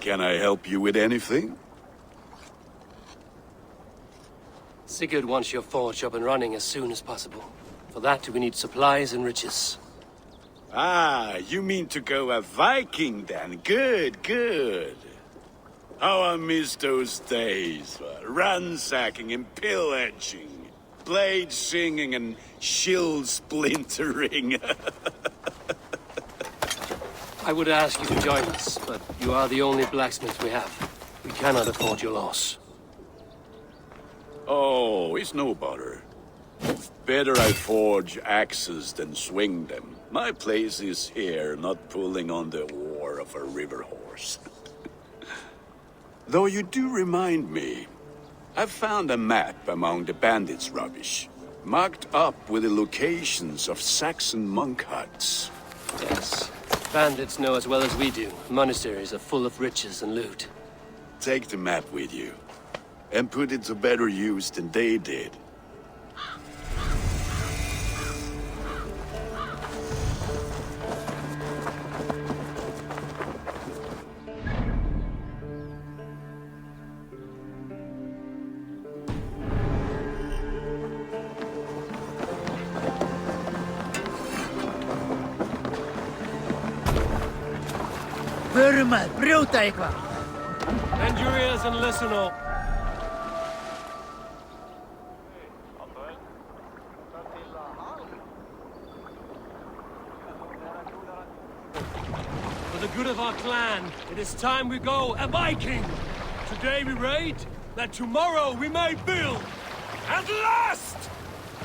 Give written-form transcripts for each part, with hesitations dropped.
Can I help you with anything? Sigurd wants your forge up and running as soon as possible. For that, we need supplies and riches. Ah, you mean to go a Viking then? Good, good. How I miss those days. Ransacking and pillaging. Blade singing and shield splintering. I would ask you to join us, but you are the only blacksmith we have. We cannot afford your loss. Oh, it's no bother. Better I forge axes than swing them. My place is here, not pulling on the oar of a river horse. Though you do remind me, I've found a map among the bandits' rubbish, marked up with the locations of Saxon monk huts. Yes. Bandits know as well as we do. Monasteries are full of riches and loot. Take the map with you, and put it to better use than they did. Burma, brjóta eitthvað! Bend your ears and listen up. For the good of our clan, it is time we go a Viking! Today we raid, that tomorrow we may build! At last!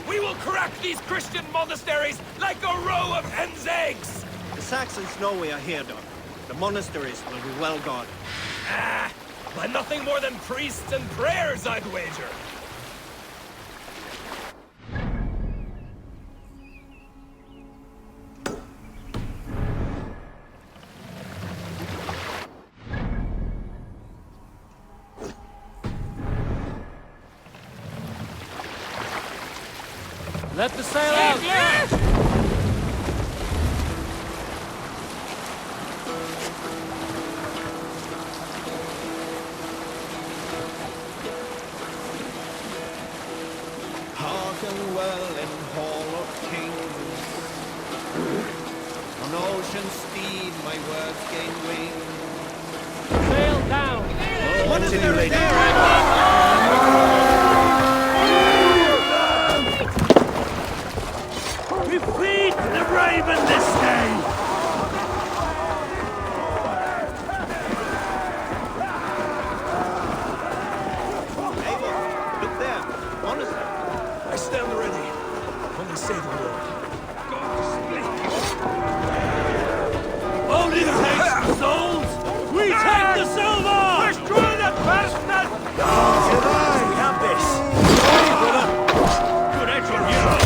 We will crack these Christian monasteries like a row of hen's eggs! The Saxons know we are here, Doc. The monasteries will be well guarded. Ah, by nothing more than priests and prayers, I'd wager. Let the sail out! Hearken well in Hall of Kings. On ocean steed my words gain wing. Sail down! Monastery there! Defeat the Raven this day! Hey, look there. Monastery. I stand ready. Only say the word. Only takes the souls! We take the silver! Destroy the bastard! We have this. Hey, brother. Good action, hero!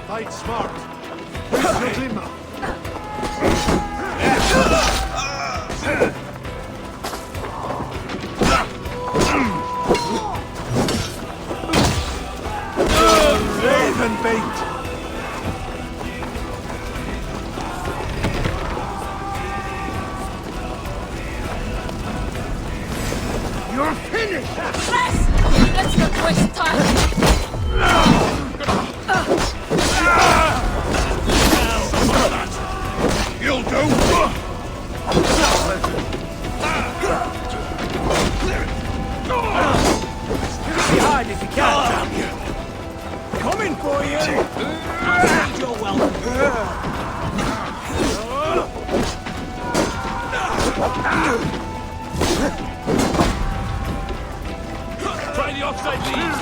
Fight smart. Where's your glimmer? Raven bait! You're finished! Let's not waste time! You'll do! Behind if you can! coming for you! I need your welcome. Try the offside lead!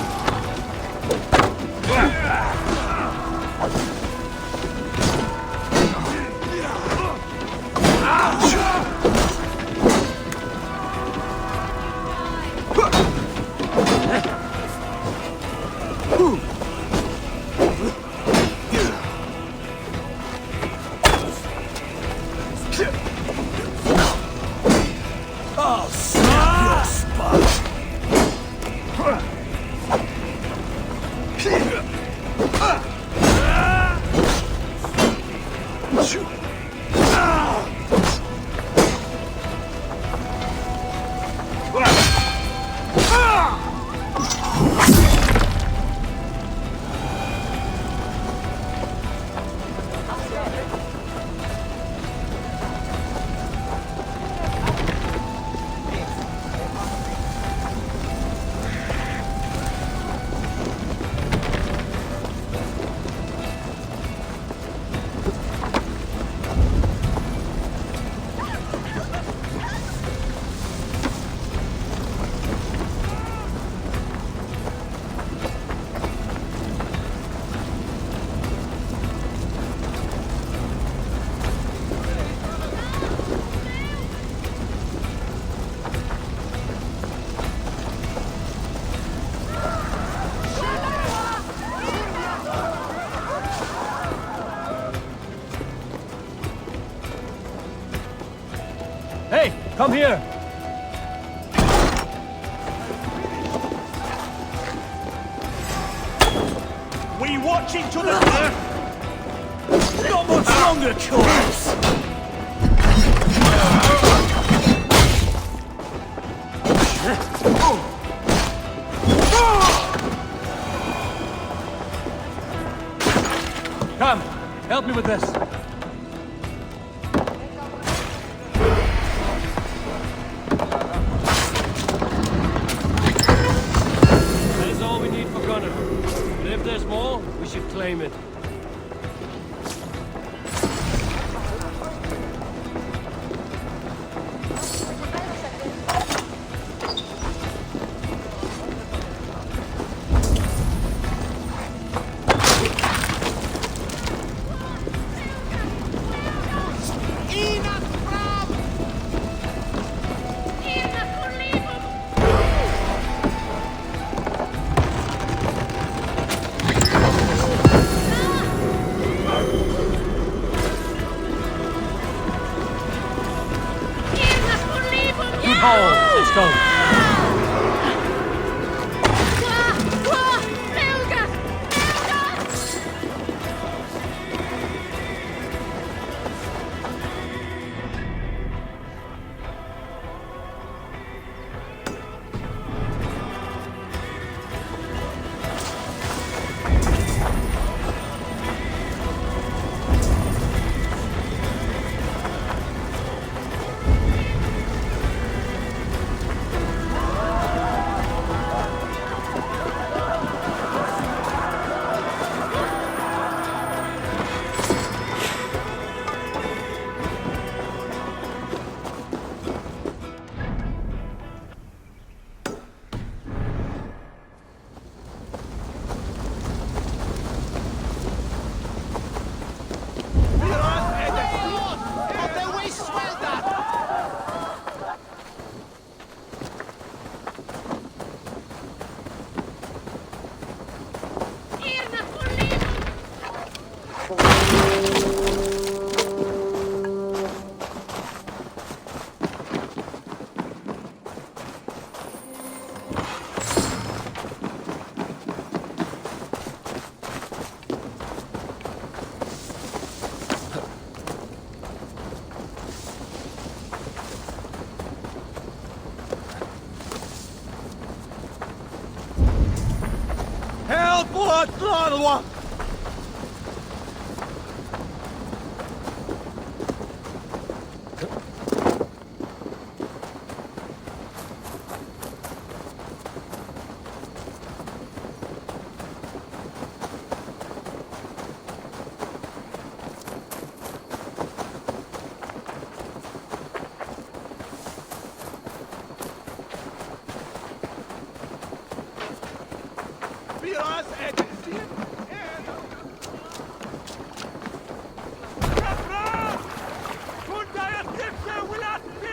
I'll snap your spine! Hey, come here! We watch each other there! Not much longer, corpse! Come, help me with this. That is all we need for Gunner. But if there's more, we should claim it. Oh, let's go.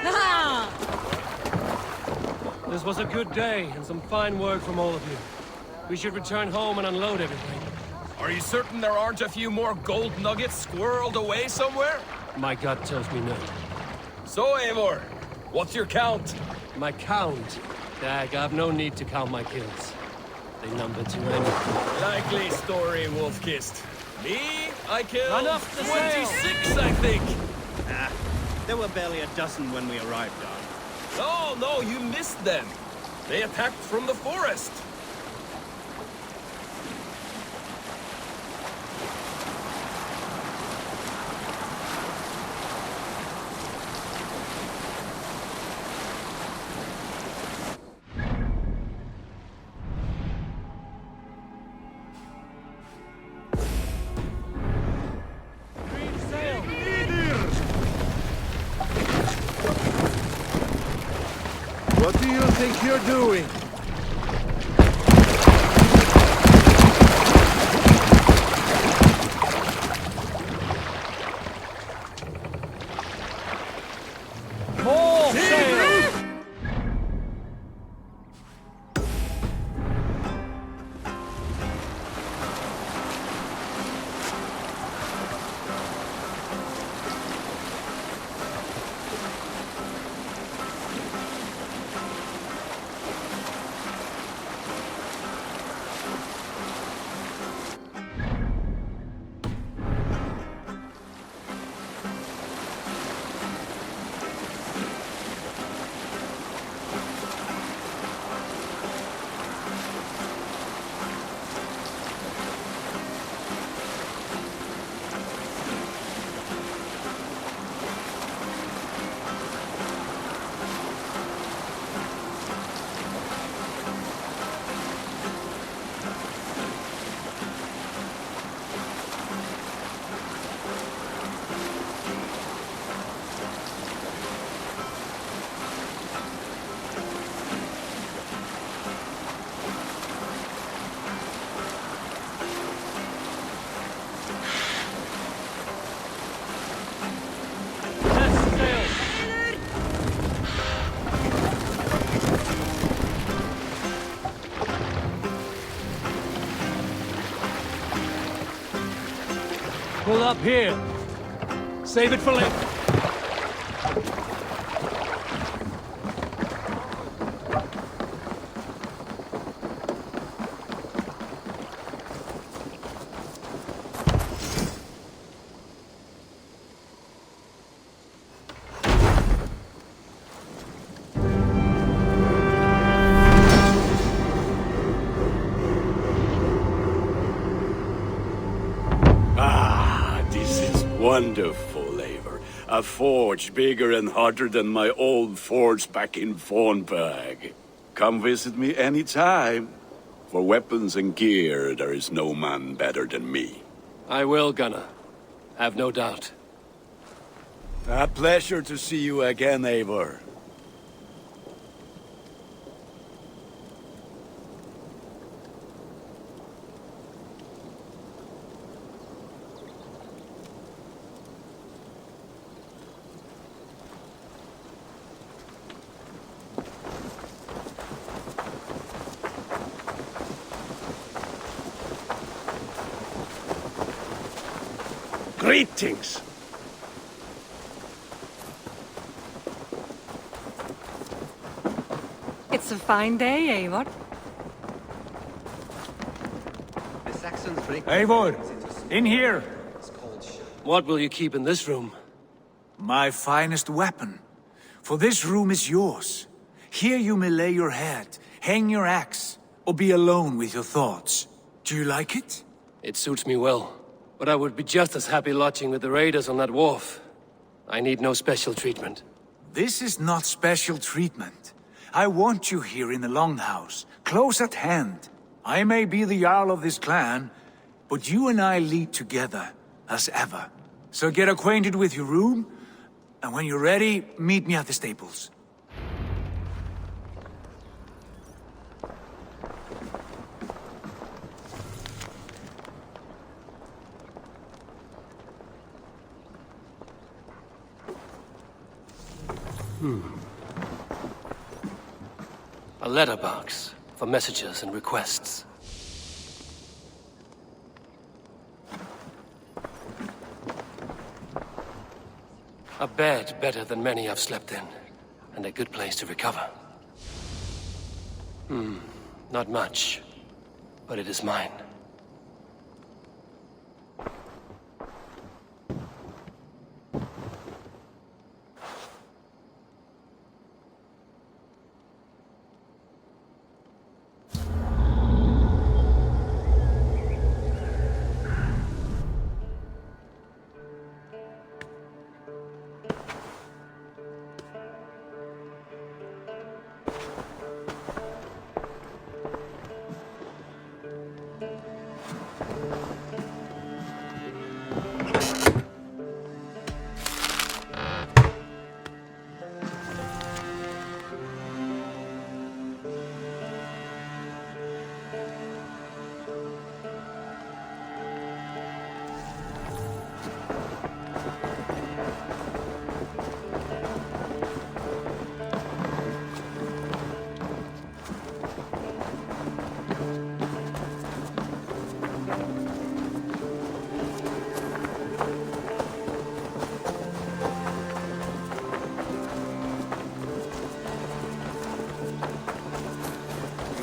Ah! This was a good day, and some fine work from all of you. We should return home and unload everything. Are you certain there aren't a few more gold nuggets squirreled away somewhere? My gut tells me no. So, Eivor, what's your count? My count? Dag, I have no need to count my kills. They number too many. Likely story, Wolfkist. Me? I killed Run up the 26, I think. There were barely a dozen when we arrived, Don. No, you missed them. They attacked from the forest. What do you think you're doing? More sail! Pull up here. Save it for later. Wonderful, Eivor. A forge bigger and hotter than my old forge back in Fornburg. Come visit me anytime. For weapons and gear, there is no man better than me. I will, Gunnar. Have no doubt. A pleasure to see you again, Eivor. Greetings! It's a fine day, Eivor. Eivor, in here! What will you keep in this room? My finest weapon. For this room is yours. Here you may lay your head, hang your axe, or be alone with your thoughts. Do you like it? It suits me well. But I would be just as happy lodging with the raiders on that wharf. I need no special treatment. This is not special treatment. I want you here in the Longhouse, close at hand. I may be the Jarl of this clan, but you and I lead together, as ever. So get acquainted with your room, and when you're ready, meet me at the stables. A letterbox for messages and requests. A bed better than many I've slept in, and a good place to recover. Not much, but it is mine.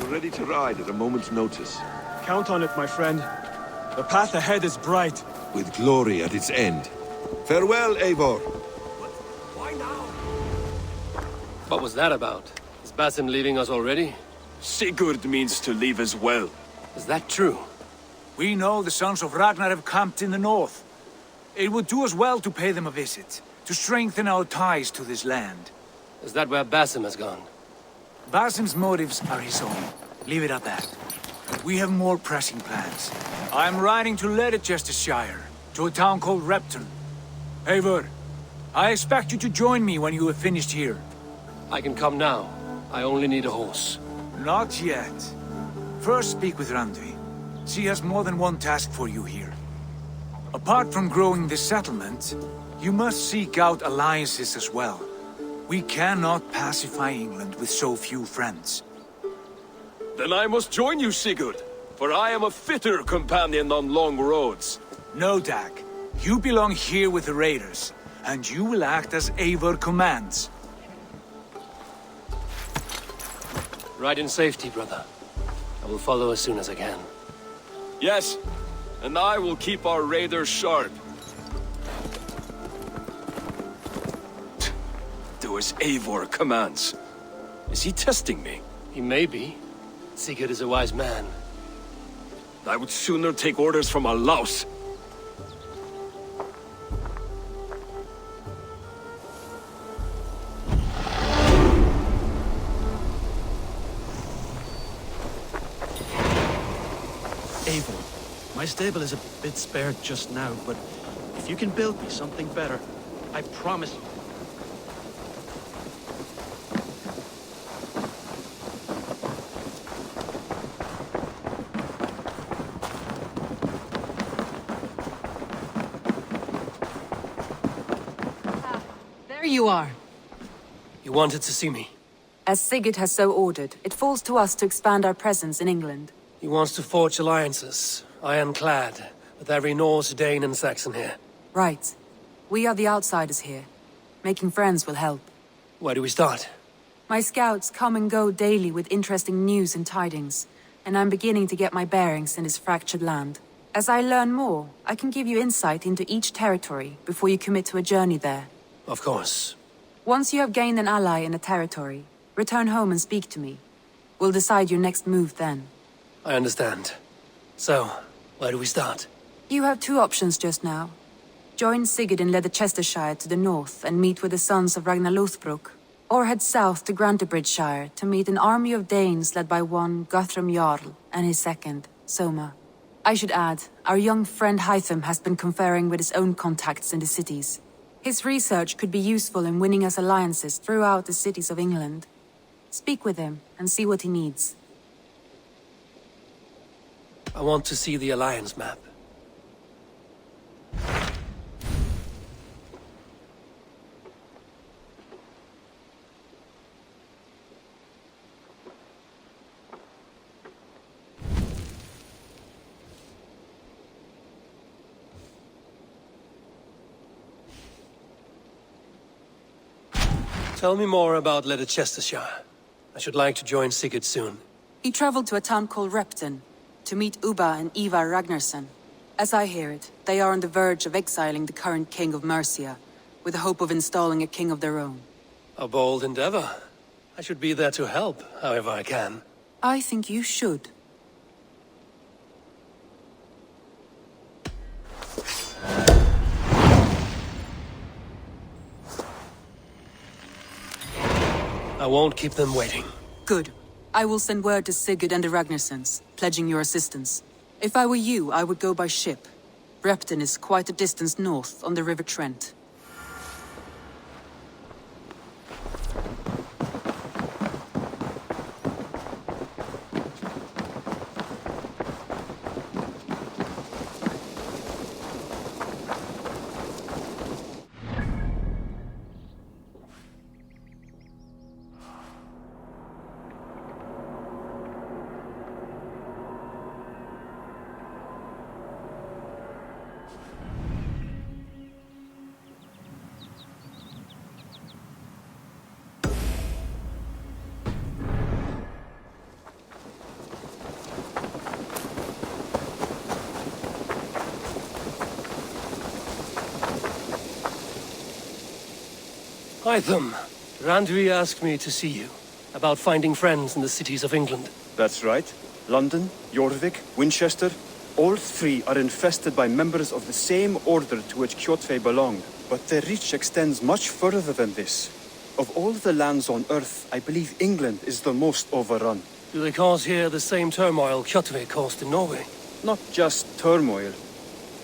Ready to ride at a moment's notice. Count on it, my friend. The path ahead is bright. With glory at its end. Farewell, Eivor. Why now? What was that about? Is Basim leaving us already? Sigurd means to leave as well. Is that true? We know the sons of Ragnar have camped in the north. It would do us well to pay them a visit, to strengthen our ties to this land. Is that where Basim has gone? Basim's motives are his own. Leave it at that. We have more pressing plans. I'm riding to Leicestershire, to a town called Repton. Eivor, I expect you to join me when you have finished here. I can come now. I only need a horse. Not yet. First speak with Randvi. She has more than one task for you here. Apart from growing this settlement, you must seek out alliances as well. We cannot pacify England with so few friends. Then I must join you, Sigurd, for I am a fitter companion on long roads. No, Dag. You belong here with the raiders, and you will act as Eivor commands. Ride in safety, brother. I will follow as soon as I can. Yes, and I will keep our raiders sharp. Do as Eivor commands. Is he testing me? He may be. Sigurd is a wise man. I would sooner take orders from a louse. Eivor, my stable is a bit spared just now, but if you can build me something better, I promise you. There you are. You wanted to see me? As Sigurd has so ordered, it falls to us to expand our presence in England. He wants to forge alliances, ironclad, with every Norse, Dane and Saxon here. Right. We are the outsiders here. Making friends will help. Where do we start? My scouts come and go daily with interesting news and tidings, and I'm beginning to get my bearings in this fractured land. As I learn more, I can give you insight into each territory before you commit to a journey there. Of course. Once you have gained an ally in a territory, return home and speak to me. We'll decide your next move then. I understand. So, where do we start? You have two options just now. Join Sigurd in Leicestershire to the north and meet with the sons of Ragnar Lothbrok, or head south to Grantebridgeshire to meet an army of Danes led by one Guthrum Jarl and his second, Soma. I should add, our young friend Hytham has been conferring with his own contacts in the cities. His research could be useful in winning us alliances throughout the cities of England. Speak with him and see what he needs. I want to see the alliance map. Tell me more about Leicestershire. I should like to join Sigurd soon. He traveled to a town called Repton to meet Ubba and Ivar Ragnarsson. As I hear it, they are on the verge of exiling the current king of Mercia, with the hope of installing a king of their own. A bold endeavor. I should be there to help, however I can. I think you should. I won't keep them waiting. Good. I will send word to Sigurd and the Ragnarssons, pledging your assistance. If I were you, I would go by ship. Repton is quite a distance north on the River Trent. Hytham, Randvi asked me to see you, about finding friends in the cities of England. That's right. London, Jorvik, Winchester, all three are infested by members of the same order to which Kjotve belonged. But their reach extends much further than this. Of all the lands on Earth, I believe England is the most overrun. Do they cause here the same turmoil Kjotve caused in Norway? Not just turmoil.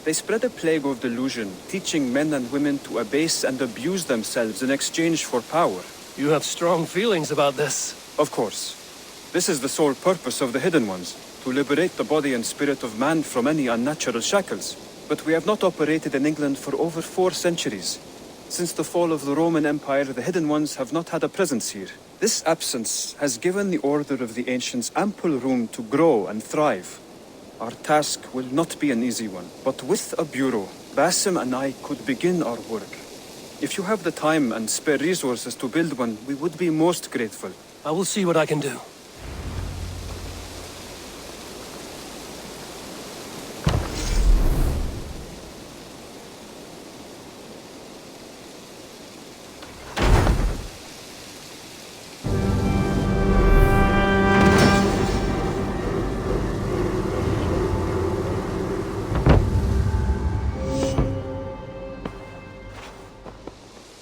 They spread a plague of delusion, teaching men and women to abase and abuse themselves in exchange for power. You have strong feelings about this. Of course. This is the sole purpose of the Hidden Ones, to liberate the body and spirit of man from any unnatural shackles. But we have not operated in England for over 4 centuries. Since the fall of the Roman Empire, the Hidden Ones have not had a presence here. This absence has given the Order of the Ancients ample room to grow and thrive. Our task will not be an easy one, but with a bureau, Basim and I could begin our work. If you have the time and spare resources to build one, we would be most grateful. I will see what I can do.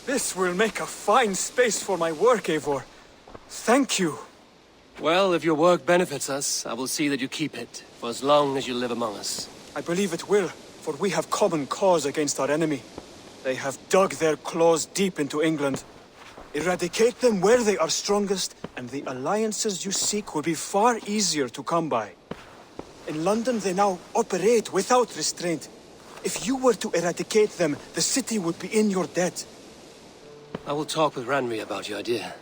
This will make a fine space for my work, Eivor. Thank you. Well, if your work benefits us, I will see that you keep it, for as long as you live among us. I believe it will, for we have common cause against our enemy. They have dug their claws deep into England. Eradicate them where they are strongest, and the alliances you seek will be far easier to come by. In London, they now operate without restraint. If you were to eradicate them, the city would be in your debt. I will talk with Ranvi about your idea.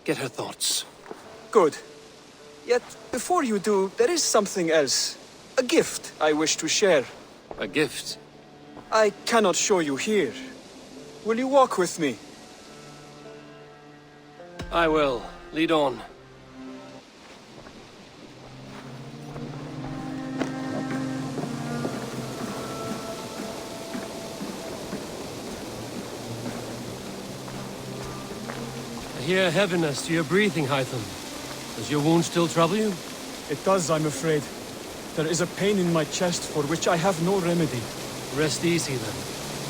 Get her thoughts. Good. Yet, before you do, there is something else. A gift I wish to share. A gift? I cannot show you here. Will you walk with me? I will. Lead on. I hear heaviness to your breathing, Hytham. Does your wound still trouble you? It does, I'm afraid. There is a pain in my chest for which I have no remedy. Rest easy, then.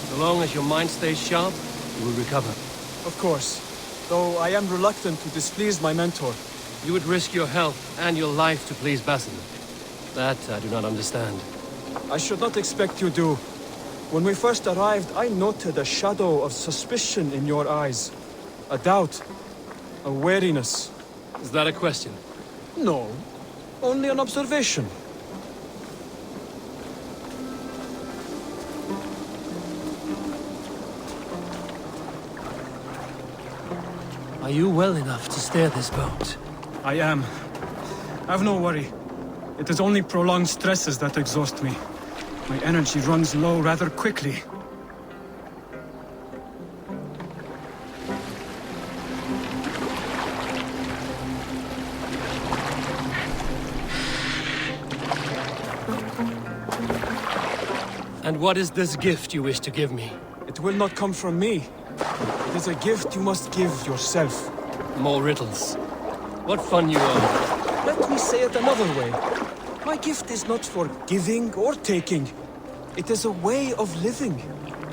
So long as your mind stays sharp, you will recover. Of course. Though I am reluctant to displease my mentor. You would risk your health and your life to please Basim. That I do not understand. I should not expect you do. When we first arrived, I noted a shadow of suspicion in your eyes. A doubt. A wariness. Is that a question? No. Only an observation. Are you well enough to steer this boat? I am. Have no worry. It is only prolonged stresses that exhaust me. My energy runs low rather quickly. And what is this gift you wish to give me? It will not come from me. It is a gift you must give yourself. More riddles. What fun you are. Let me say it another way. My gift is not for giving or taking. It is a way of living.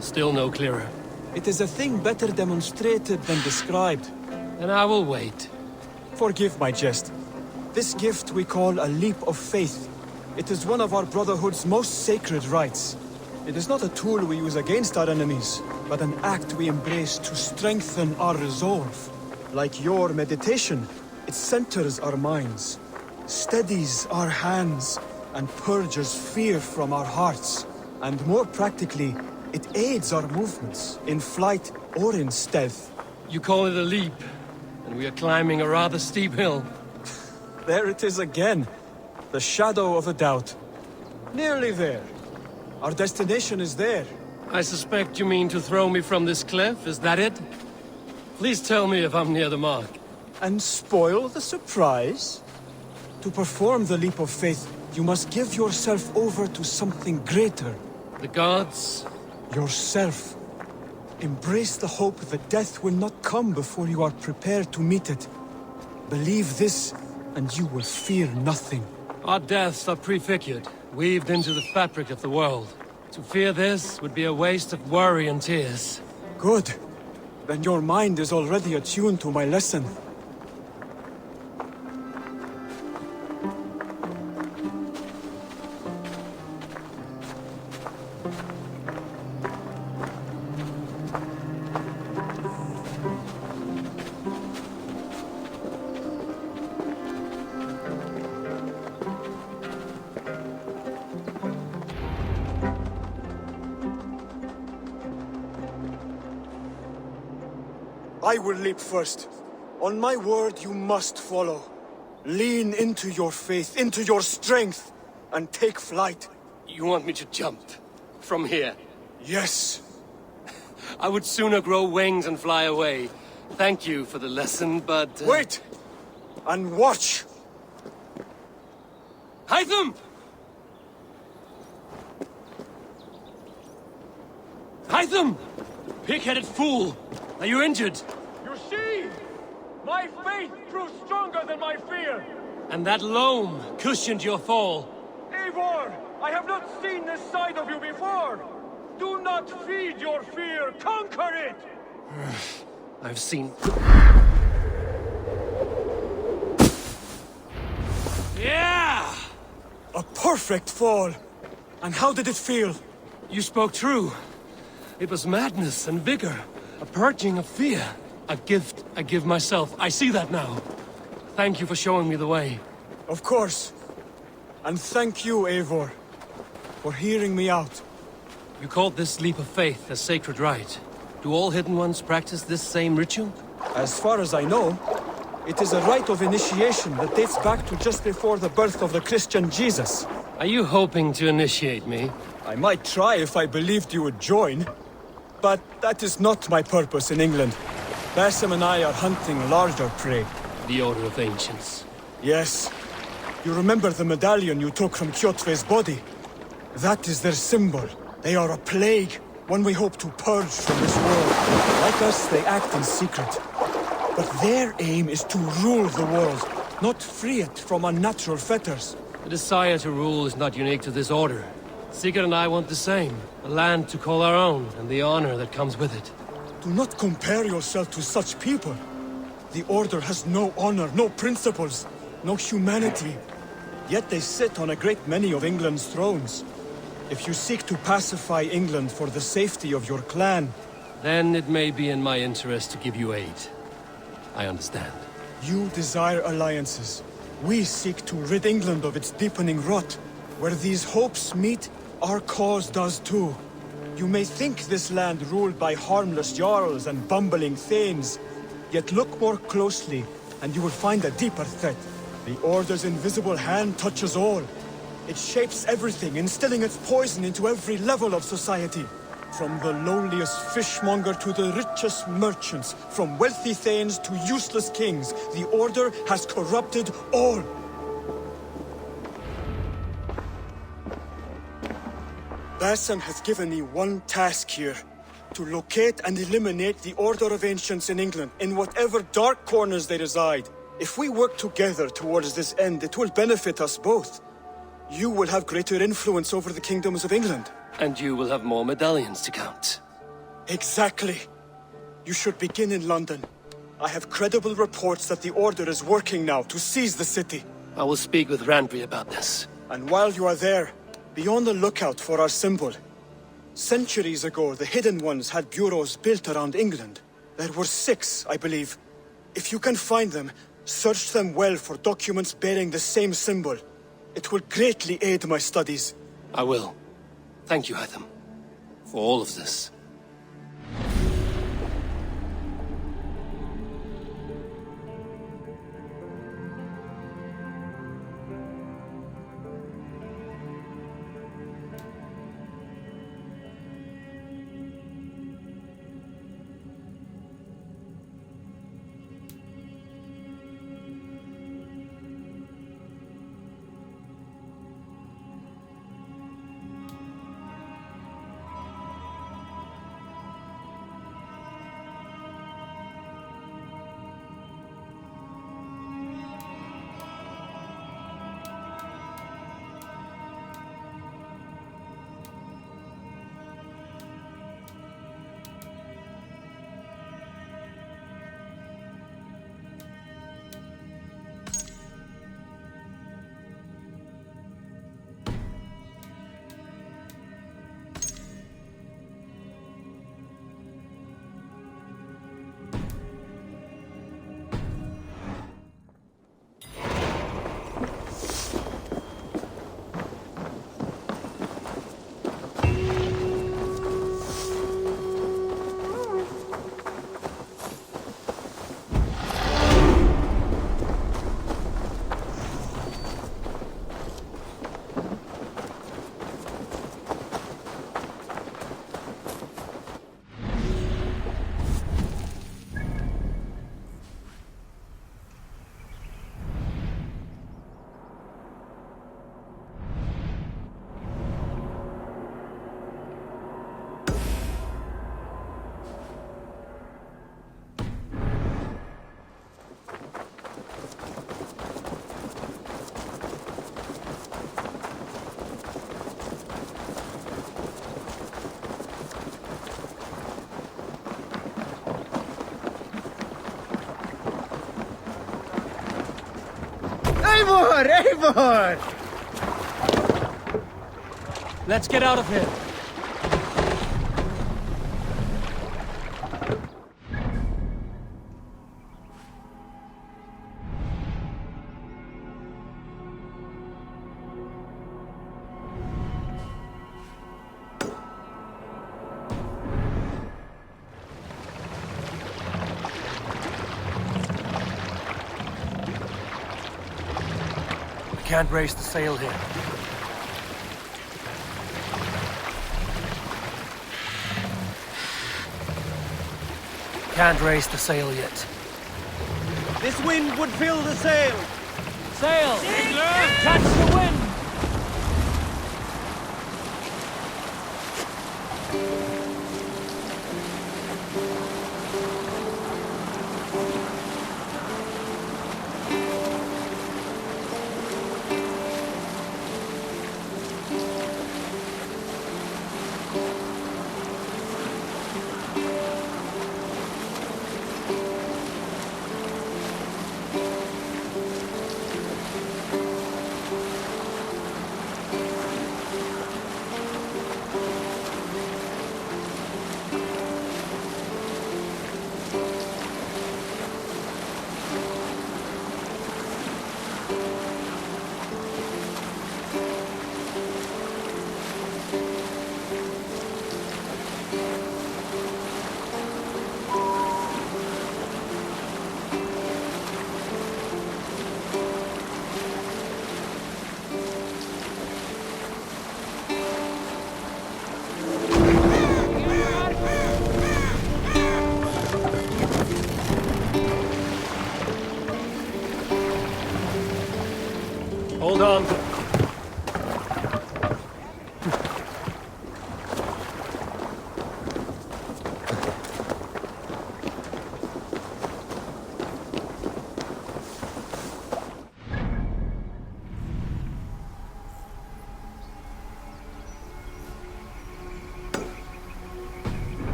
Still no clearer. It is a thing better demonstrated than described. Then I will wait. Forgive my jest. This gift we call a leap of faith. It is one of our Brotherhood's most sacred rites. It is not a tool we use against our enemies, but an act we embrace to strengthen our resolve. Like your meditation, it centers our minds, steadies our hands, and purges fear from our hearts. And more practically, it aids our movements, in flight or in stealth. You call it a leap, and we are climbing a rather steep hill. There it is again. The shadow of a doubt. Nearly there. Our destination is there. I suspect you mean to throw me from this cliff, is that it? Please tell me if I'm near the mark. And spoil the surprise? To perform the leap of faith, you must give yourself over to something greater. The gods? Yourself. Embrace the hope that death will not come before you are prepared to meet it. Believe this, and you will fear nothing. Our deaths are prefigured, weaved into the fabric of the world. To fear this would be a waste of worry and tears. Good. Then your mind is already attuned to my lesson. I will leap first. On my word, you must follow. Lean into your faith, into your strength, and take flight. You want me to jump? From here? Yes. I would sooner grow wings and fly away. Thank you for the lesson, but... Wait! And watch! Hytham! Hytham! Pig-headed fool! Are you injured? You see? My faith proved stronger than my fear! And that loam cushioned your fall. Eivor! I have not seen this side of you before! Do not feed your fear, conquer it! I've seen... Yeah! A perfect fall! And how did it feel? You spoke true. It was madness and vigor. A purging of fear. A gift I give myself. I see that now. Thank you for showing me the way. Of course. And thank you, Eivor, for hearing me out. You called this leap of faith a sacred rite. Do all Hidden Ones practice this same ritual? As far as I know, it is a rite of initiation that dates back to just before the birth of the Christian Jesus. Are you hoping to initiate me? I might try if I believed you would join. But that is not my purpose in England. Basim and I are hunting larger prey. The Order of Ancients. Yes. You remember the medallion you took from Kjotve's body? That is their symbol. They are a plague, one we hope to purge from this world. Like us, they act in secret. But their aim is to rule the world, not free it from unnatural fetters. The desire to rule is not unique to this order. Sigurd and I want the same. A land to call our own, and the honor that comes with it. Do not compare yourself to such people. The Order has no honor, no principles, no humanity. Yet they sit on a great many of England's thrones. If you seek to pacify England for the safety of your clan... Then it may be in my interest to give you aid. I understand. You desire alliances. We seek to rid England of its deepening rot. Where these hopes meet, our cause does too. You may think this land ruled by harmless jarls and bumbling thanes. Yet look more closely, and you will find a deeper threat. The Order's invisible hand touches all. It shapes everything, instilling its poison into every level of society. From the lowliest fishmonger to the richest merchants, from wealthy thanes to useless kings, the Order has corrupted all. Basim has given me one task here. To locate and eliminate the Order of Ancients in England, in whatever dark corners they reside. If we work together towards this end, it will benefit us both. You will have greater influence over the kingdoms of England. And you will have more medallions to count. Exactly. You should begin in London. I have credible reports that the Order is working now to seize the city. I will speak with Randry about this. And while you are there, be on the lookout for our symbol. Centuries ago, the Hidden Ones had bureaus built around England. There were 6, I believe. If you can find them, search them well for documents bearing the same symbol. It will greatly aid my studies. I will. Thank you, Hytham, for all of this. Eivor! Eivor! Let's get out of here. Can't raise the sail here. Can't raise the sail yet. This wind would fill the sail! Sail! Catch the wind!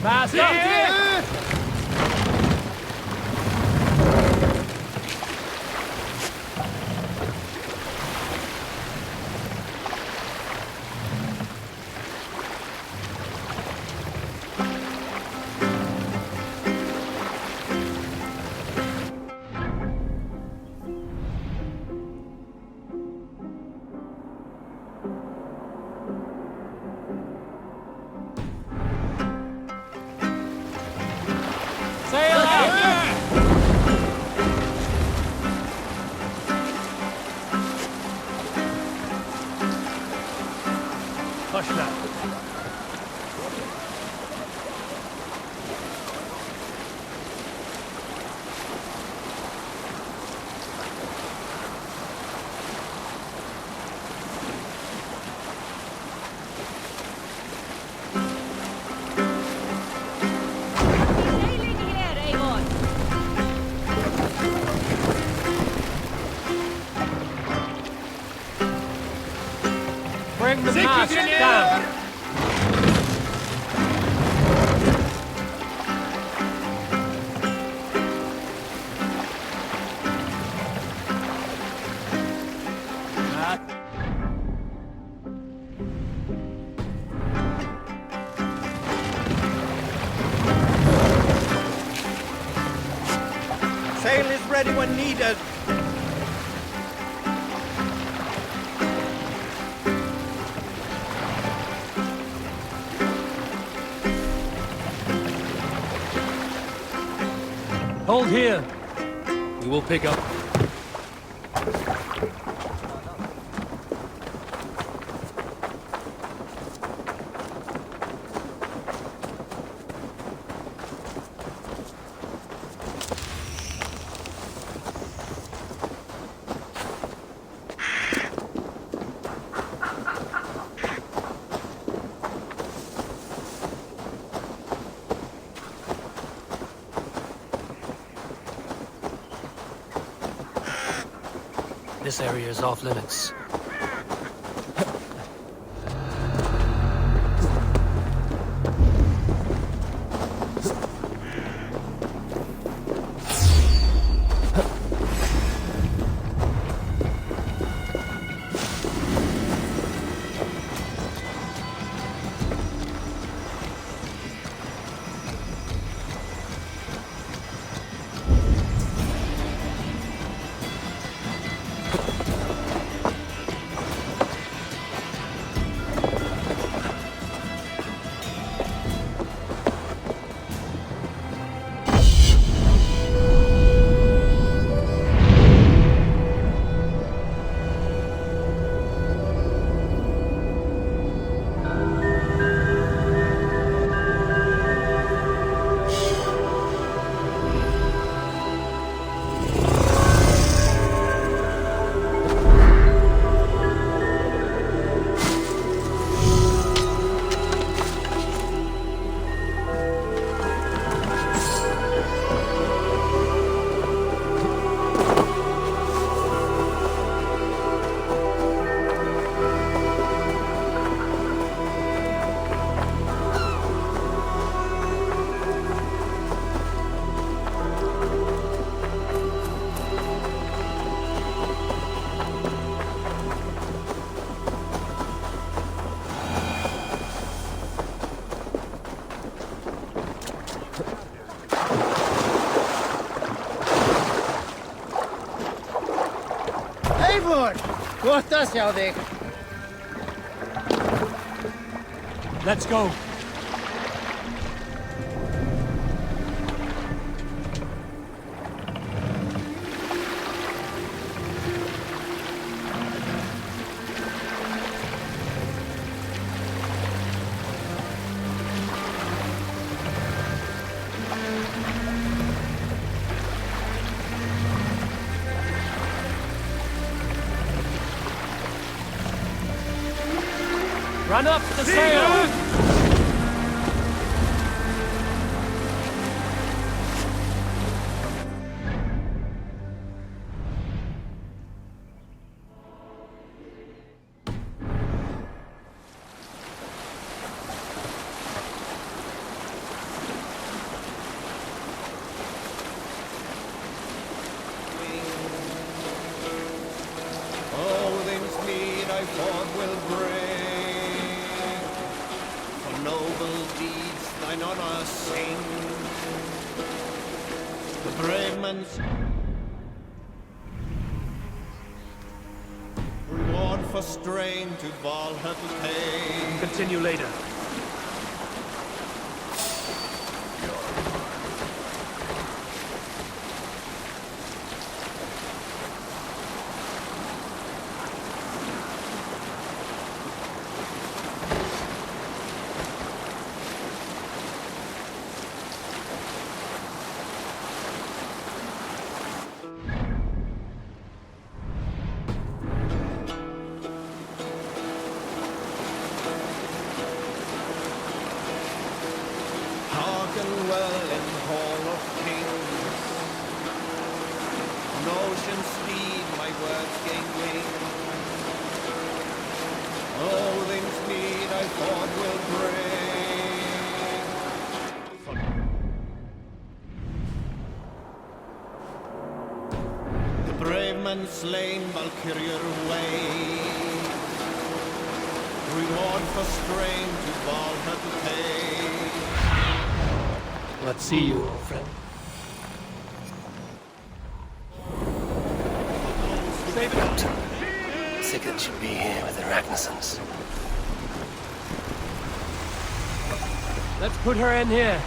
Fast up! Sail out! Push that. Bring the mast down. Sail is ready when needed. Hold here. We will pick up. This area is off limits. Kohta sjá þig. Let's go. Run up the sail! on us sing. The brave man's reward for strain to Valhalla pay. Continue later. Hearken well in Hall of Kings. On ocean speed my words gain wing. Odin's mead I thought will bring. The brave man slain Valkyrie way. Reward for strain to Valhalla pay. Let's see you, old friend. Save it up. Sigurd should be here with the Ragnarsons. Let's put her in here.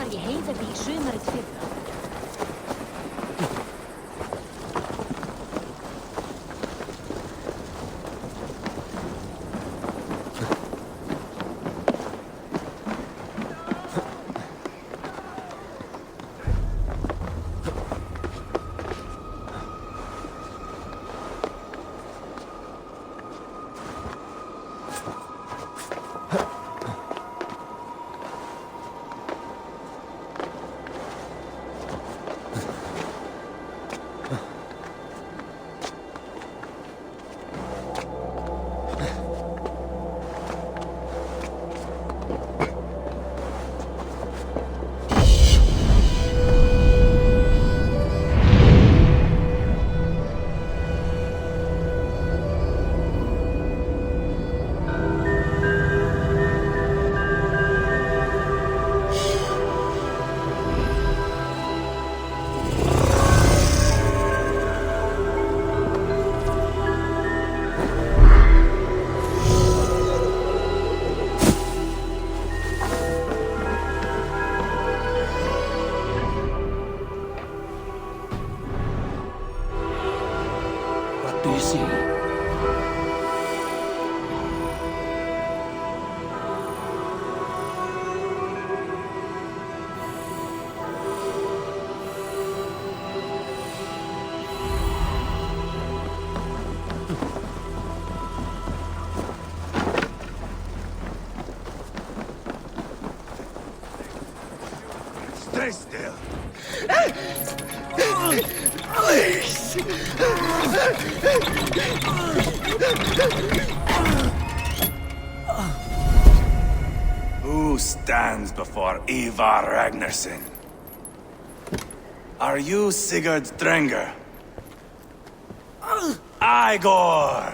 Ég heiði því sumarið fyrra. Do you see? Stay still. Please! Who stands before Ivar Ragnarsson? Are you Sigurd Drenger? Igor!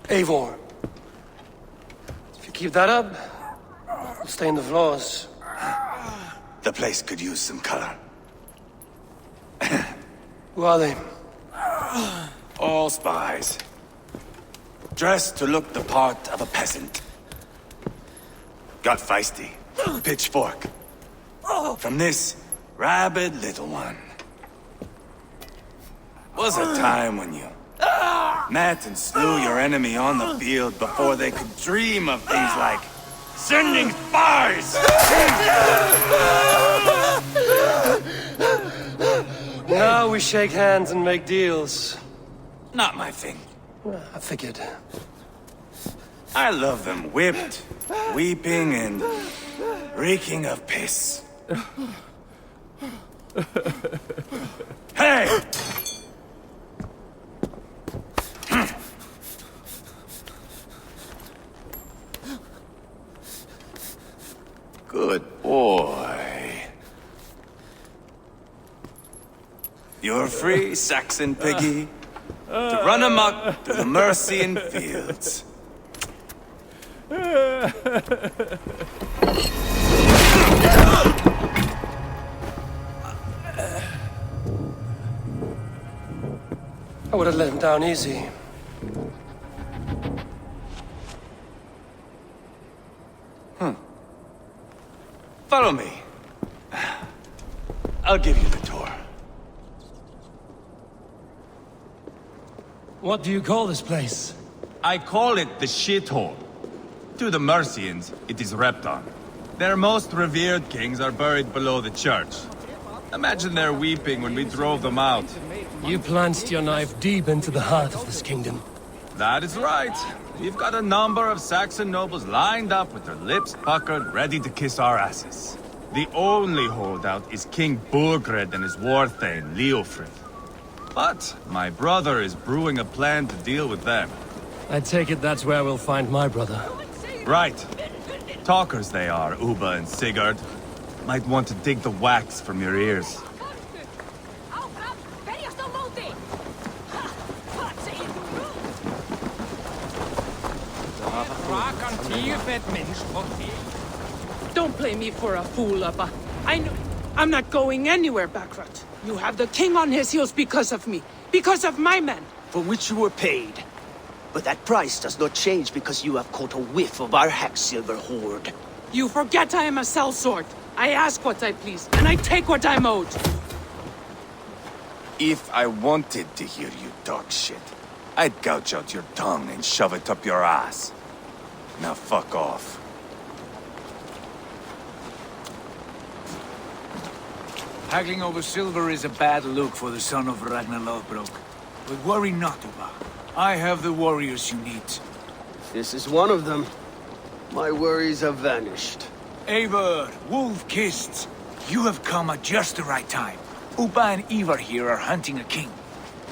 Eivor. If you keep that up, it'll stain the floors. The place could use some color. Who are they? All spies. Dressed to look the part of a peasant. Got feisty. Pitchfork. From this rabid little one. Was a time when you met and slew your enemy on the field before they could dream of things like sending spies! Now we shake hands and make deals. Not my thing. I figured. I love them whipped, weeping, and reeking of piss. Hey! Good boy. You're free, Saxon piggy, to run amok to the Mercian fields. I would have let him down easy. Follow me. I'll give you the tour. What do you call this place? I call it the shithole. To the Mercians, it is Repton. Their most revered kings are buried below the church. Imagine their weeping when we drove them out. You plunged your knife deep into the heart of this kingdom. That is right. We've got a number of Saxon nobles lined up with their lips puckered, ready to kiss our asses. The only holdout is King Burgred and his warthane, Leofrith. But my brother is brewing a plan to deal with them. I take it that's where we'll find my brother. Right. Talkers they are, Uba and Sigurd. Might want to dig the wax from your ears. Don't play me for a fool, Abba. I'm not going anywhere backward. You have the king on his heels because of me. Because of my men. For which you were paid. But that price does not change because you have caught a whiff of our Hacksilver hoard. You forget I am a sellsword. I ask what I please, and I take what I'm owed. If I wanted to hear you talk shit, I'd gouge out your tongue and shove it up your ass. Now fuck off. Haggling over silver is a bad look for the son of Ragnar Lothbrok. But worry not, Uba. I have the warriors you need. This is one of them. My worries have vanished. Eivor, Wolf-Kissed, you have come at just the right time. Uba and Ivar here are hunting a king.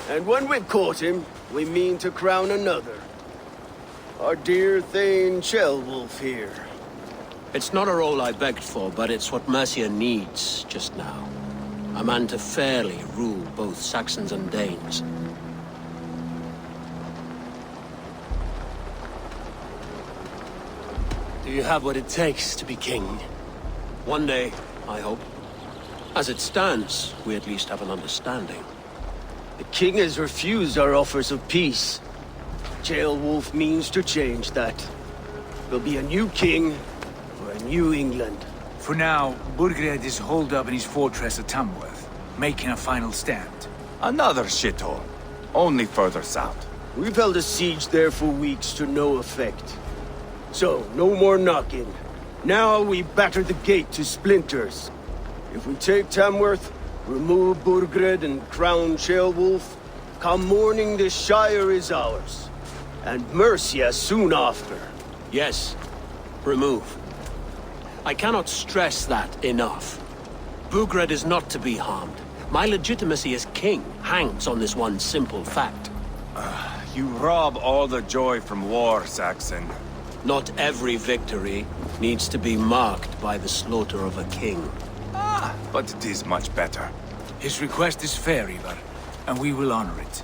And when we've caught him, we mean to crown another. Our dear Thane Ceolwulf here. It's not a role I begged for, but it's what Mercia needs just now. A man to fairly rule both Saxons and Danes. Do you have what it takes to be king? One day, I hope. As it stands, we at least have an understanding. The king has refused our offers of peace. Ceolwulf means to change that. There'll be a new king for a new England. For now, Burgred is holed up in his fortress at Tamworth, making a final stand. Another shithole. Only further south. We've held a siege there for weeks to no effect. So, no more knocking. Now we batter the gate to splinters. If we take Tamworth, remove Burgred and crown Ceolwulf, come morning the Shire is ours. And Mercia soon after. Yes, remove. I cannot stress that enough. Burgred is not to be harmed. My legitimacy as king hangs on this one simple fact. You rob all the joy from war, Saxon. Not every victory needs to be marked by the slaughter of a king. But it is much better. His request is fair, Ivar, and we will honor it.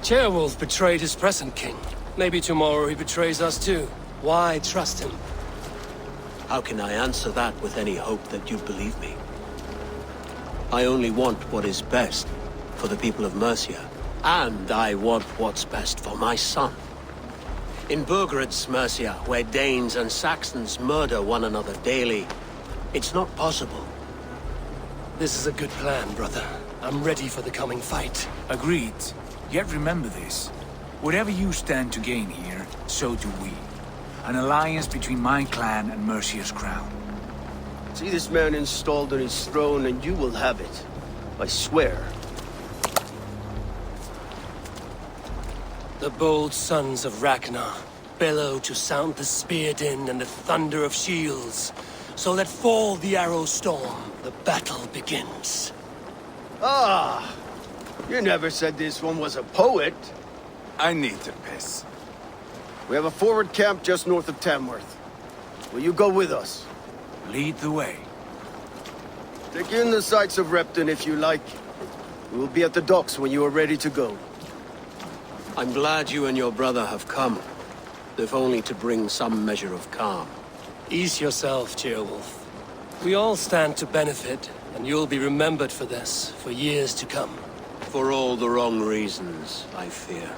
Ceolwulf betrayed his present king. Maybe tomorrow he betrays us too. Why trust him? How can I answer that with any hope that you believe me? I only want what is best for the people of Mercia. And I want what's best for my son. In Burgred's Mercia, where Danes and Saxons murder one another daily, it's not possible. This is a good plan, brother. I'm ready for the coming fight. Agreed. Yet remember this. Whatever you stand to gain here, so do we. An alliance between my clan and Mercia's crown. See this man installed on his throne and you will have it. I swear. The bold sons of Ragnar bellow to sound the spear din and the thunder of shields. So let fall the arrow storm, the battle begins. Ah! You never said this one was a poet. I need to piss. We have a forward camp just north of Tamworth. Will you go with us? Lead the way. Take in the sights of Repton if you like. We will be at the docks when you are ready to go. I'm glad you and your brother have come, if only to bring some measure of calm. Ease yourself, Ceolwulf. We all stand to benefit, and you'll be remembered for this, for years to come. For all the wrong reasons, I fear.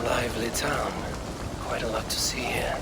Lively town. Quite a lot to see here.